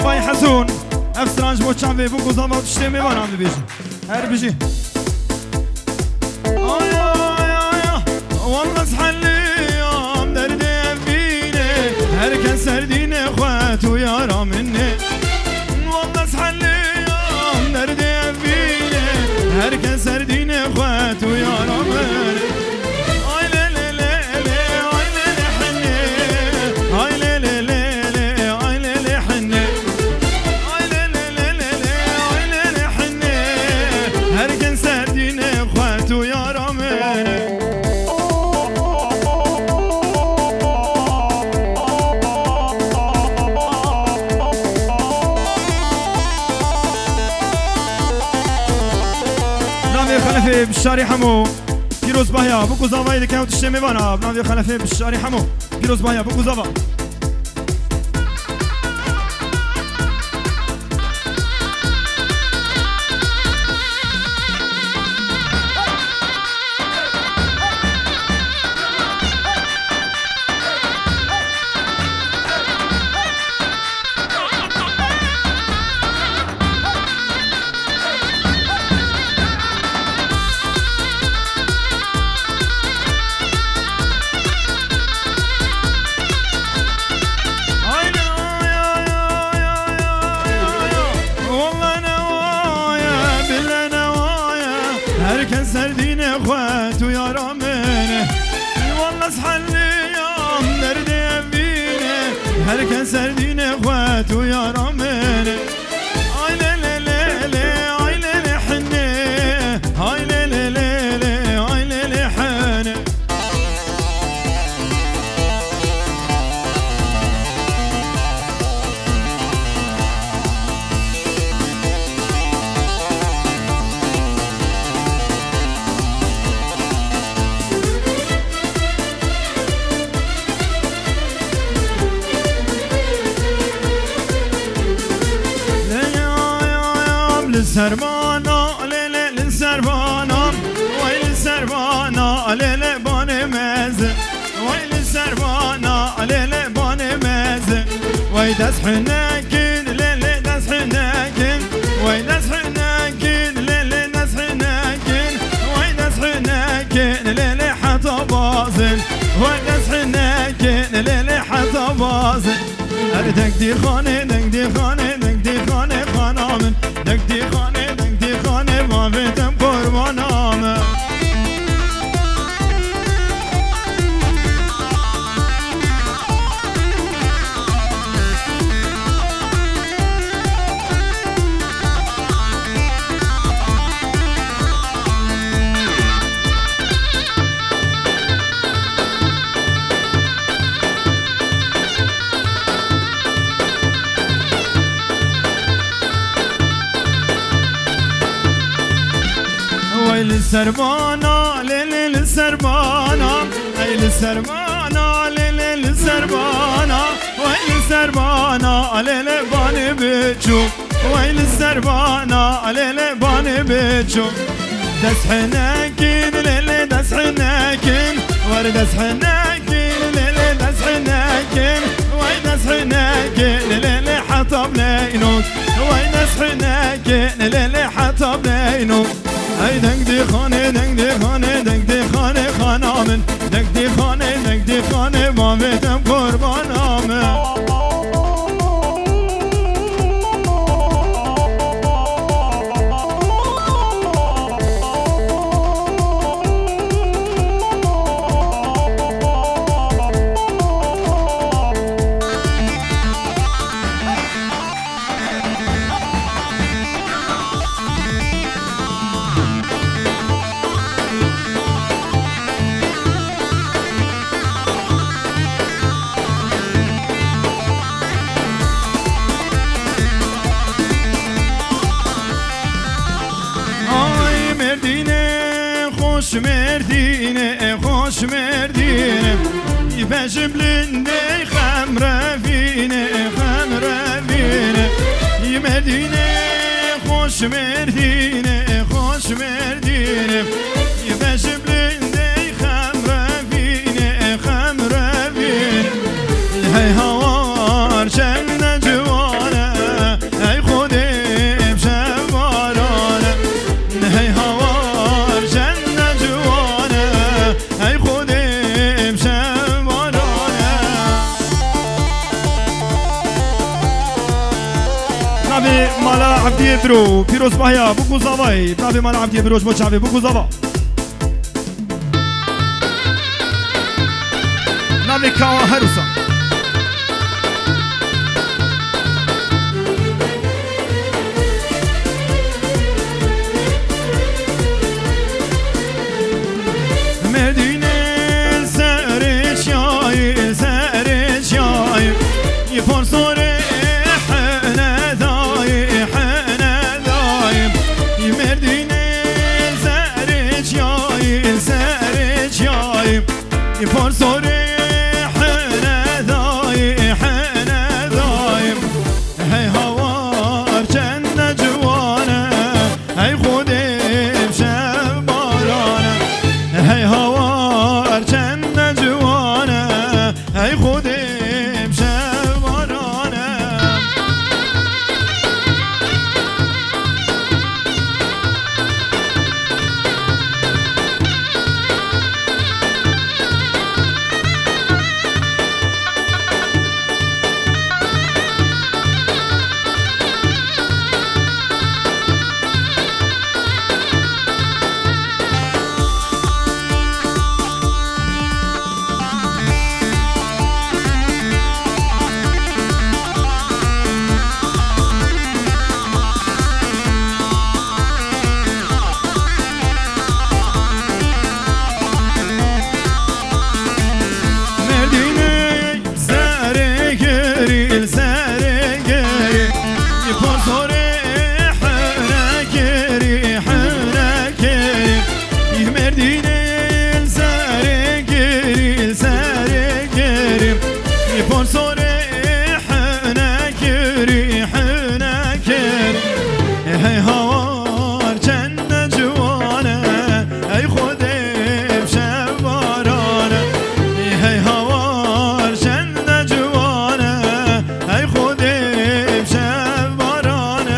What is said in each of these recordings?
وای حسون افسرانج بو چاوی بو گوزاوا تشتی میوانم ببیجی هر بيجي آیا آیا والله سحليام دردي فيني هركن سردين اخوات ويارا مني والله سحليام دردي فيني هركن سردين اخوات ويارا مني اي لا لا لا لا اي لا لا حني اي لا لا لا لا اي لا لا حني اي لا لا لا لا اي لا لا حني هركن سردين اخوات ويارا مني خلفي بالشاري حمو جيروز باهيا بوكو زافا اللي كانوا تشتمي وانا بنادي خلفي بالشاري حمو جيروز باهيا بوكو زافا هركن سردين اخوات ويارا مني والله سحليام دردي فيني هركن سردين اخوات ويارا مني اي لا لا لا لا اي لا لا حني اي لا لا لا لا اي لا لا حني للسربانا ليلة للسربانا ويل السربانا ليلة باني مازن ويل السربانا ليلة باني مازن ويدس حناكين ليلة دس حناكين ويدس حناكين ليلة دس حناكين ويدس حناكين ليلة حتى بازن ويدس حناكين ليلة حتى بازن دك دي خانه دك دي خانه دك دي خانه خانامن دك دي خانه دك دي خانه ما بيتم قربانام ويل السربانا ليل السربانا ويل السربانا ليل السربانا ويل السربانا ليل باني بيجو ويل السربانا ليل باني بيجو دس حناكين ليل دس حناكين ورد دس حناكين ليل دس حناكين وين دس حناكين ليل حطب لينوك وين دس حناكين ليل حطب لينوك اي دك دي خانه دك دي خانه دك دي خانه خانامن دك دي خانه دك دي خانه ما بيتم قربانامن خوش مردینه خوش مردینه يبجب لندي خمره فينه خمره فينه يمدينه خوش مردینه خوش مردینه يبجب لندي خمره فينه خمره فينه هي هوار شن جوانه نبي مالا عبدي برو بيروز باهيا بوكو زافاي نبي مالا عبدي بروش بو شعبي بوكو زافا نبي كاوا هروسا مدينة سارج ياي سارج ياي يفون صوري حنا ذاي حنا ذاي مدينة سارج ياي سارج ياي يفون صوري حنا ذاي حنا ذاي هاي هوار جنة جوانا هاي خودي بشبارانا هاي هوار جنة جوانا هاي خودي بشبارانا هاي هوار جنة جوانا هاي خودي بشبارانا هاي هوار جنة جوانا هاي خودي بشبارانا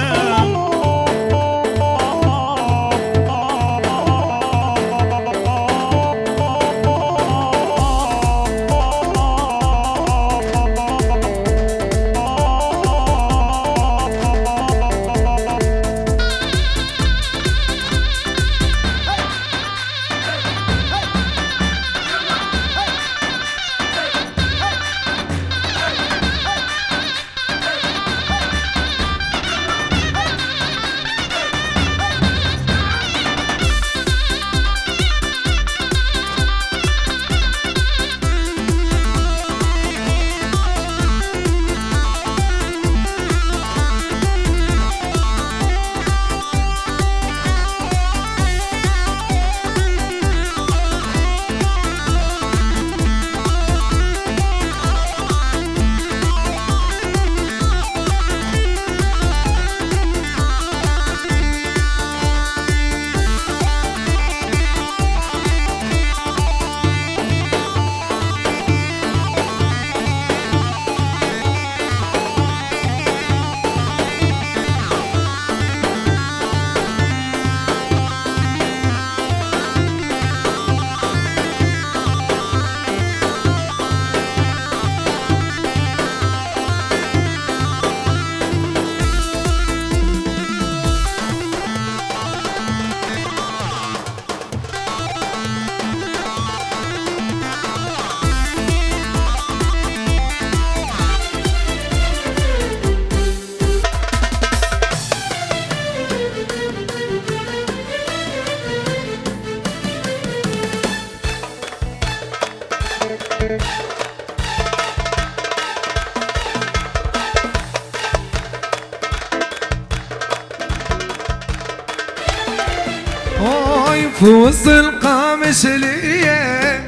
في وسط القامش ليه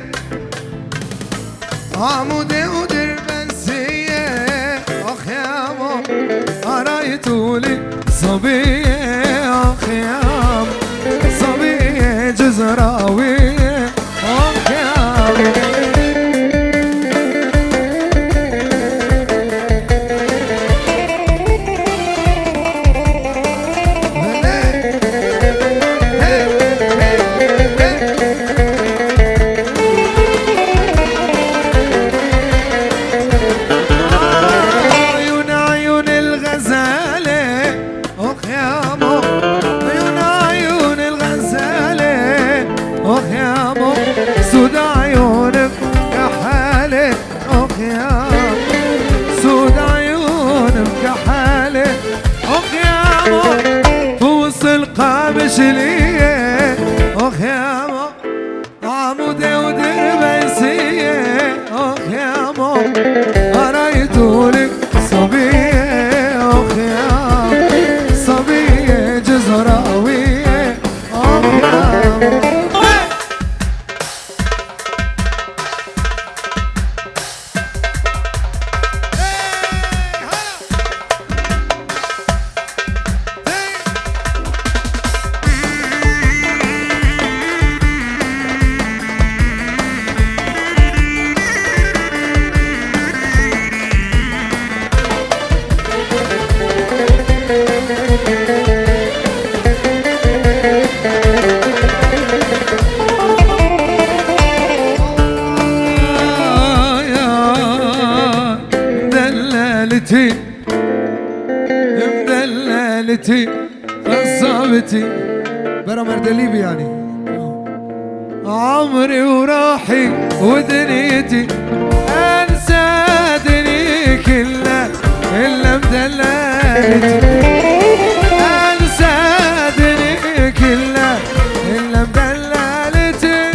عمودي ودربنسية أخ يا ماما قرايتولي صبية أخ يا ماما صبية جزراوية أخ يا ماما عيون الغزالة شليه اخ يا مو عمودي ودربيسيه اخ يا مو قريتولك صبيه اخ يا صبيه جزراويه اخ يا مو مدللتي قصابتي برا مردليبي يعني عمري وروحي ودنيتي انسى دنيا كلها الا مدللتي انسى دنيا كلها الا مدللتي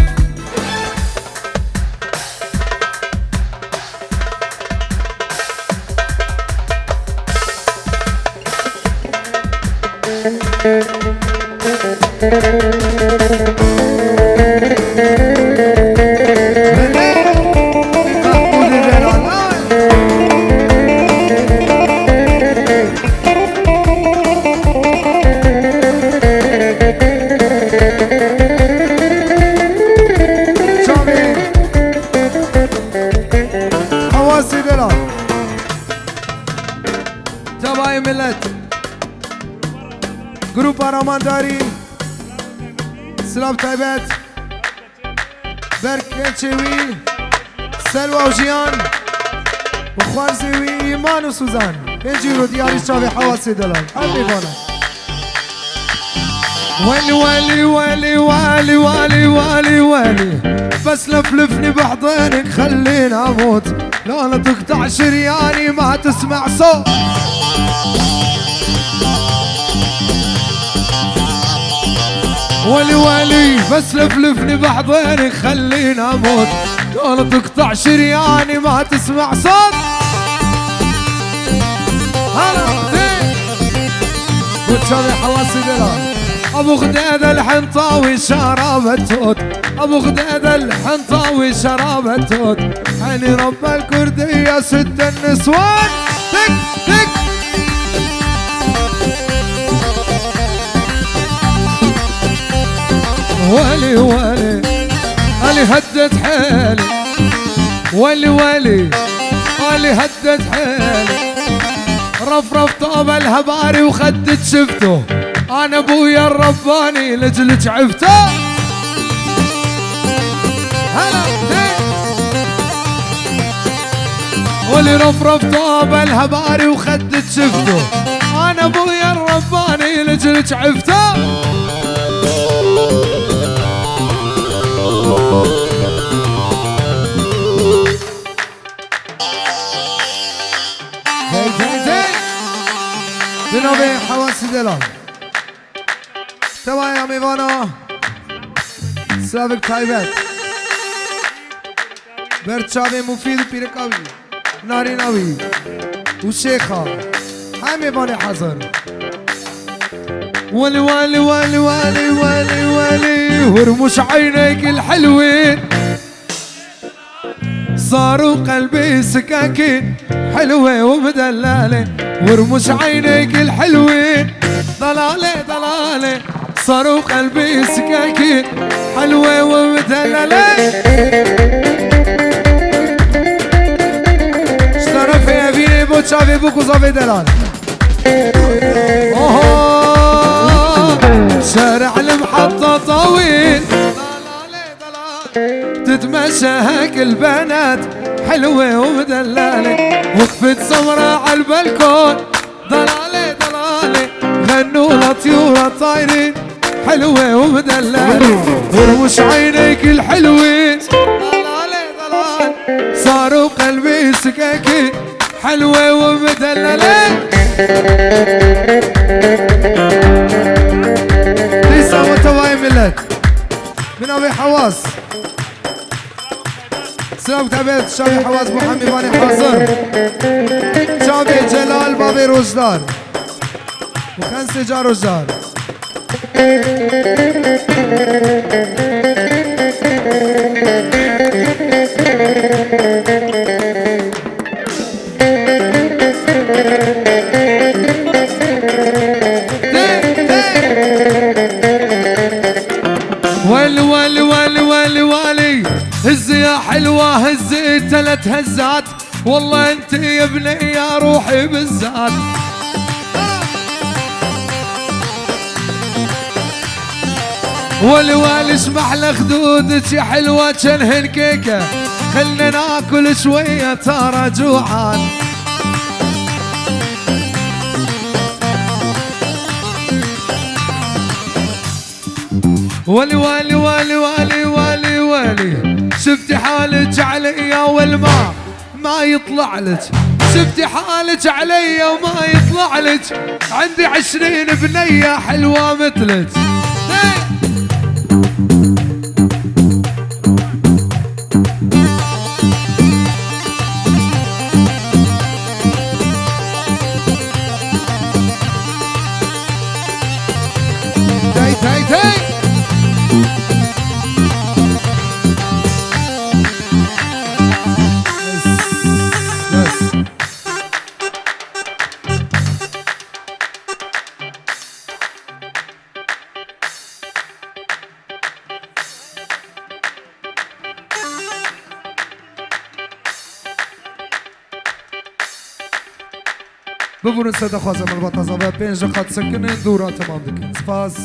حواسي دلال تبعي ملت جروب رمضاني سلام تايبات بركتشوي سلوى وجيان وخوارزوي ايمان وسوزان انجيرو دياري شافي حواسي دلال حبي فانا ولي ولي ولي ولي ولي ولي ولي بس لفلفني بحضنك خليني اموت لا لا تقطع شرياني ما تسمع صوت ولي ولي بس لفلفني بحضنك خليني اموت لا تقطع شرياني ما تسمع صوت هلا زين وتشوفي حواسي دلال ابو غداد الحنطاوي شراب التوت ابو غداد الحنطاوي شراب التوت عيني رب الكردية ست النسوان تك تك ولي ولي علي هدت حالي ولي ولي علي هدت حالي رفرف طاب الهباري وخدت شفته انا ابويا الرباني لجلك عفته هلا ولي رفرف طاب الهباري وخدت شفته انا ابويا الرباني لجلك عفته بنوبي حواسي دلال تبعي يا ميفانا سلافك تايبت برچاوي مفيد بيركاوي ناريناوي وشيخة هاي ميفاني حاضر ولي ولي ولي ولي ولي ولي ورموش عينيك الحلوين صاروا قلبي سكاكين حلوة ومدلالة ورموش عينيك الحلوين ضلالة ضلالة صاروا قلبي سكاكين حلوة ومدلالة اشترف يا فيني بوتشافي بوكو صافي دلال شارع المحطة طويل ضلالة ضلالة تتمشى هاك البنات حلوة ومدلالة وقفت سمرة على البلكون ضلالة ضلالة غنوا لطيورة طايرين حلوة ومدلالة ورموش عينيك الحلوين ضلالة ضلالة صاروا قلبي سكاكين حلوة ومدللة سباس سلام تابعت شافي حواز محمد باني حاصر شافي جلال بابي روزدار وخنسي جار وجار والي والي والي والي والي هز يا حلوة هزي 3 هزات والله انت يا ابني يا روحي بالذات والي والي اسمح لخدودك يا حلوة جنهن كيكة خلنا ناكل شوية ترى جوعان والي والي والي والي والي والي شفتي حالك علي والماء ما يطلع لك شفتي حالك علي وما يطلع لك عندي 20 بنية حلوة مثلك تاي تاي تاي ببرون ساده خوازم البطازه و 5 خط سکنه دورا تمام دکن سپاس